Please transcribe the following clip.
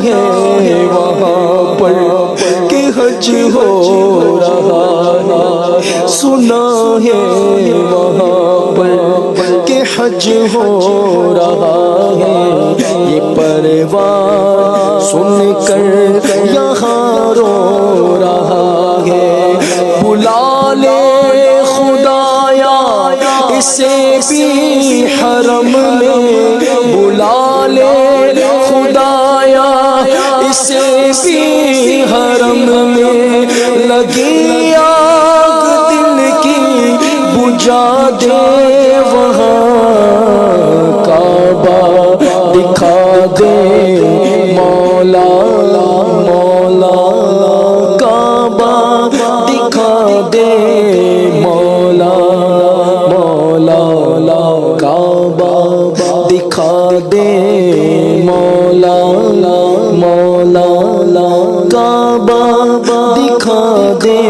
ہے وہاں پر کہ حج ہو رہا ہے، سنا ہے وہاں پر کہ حج ہو رہا ہے، یہ پروان سن کر یہاں رو رہا ہے، بلا لے خدایا اسے بھی حرم میں، بلا لے خدایا اسے بھی حرم میں، لگی آگ دل کی بجھا دے وہاں، کعبہ دکھا دے مولا مولا، کعبہ دکھا دے مولا مولا، کعبہ دکھا دے مولا مولا، کعبہ دکھا دے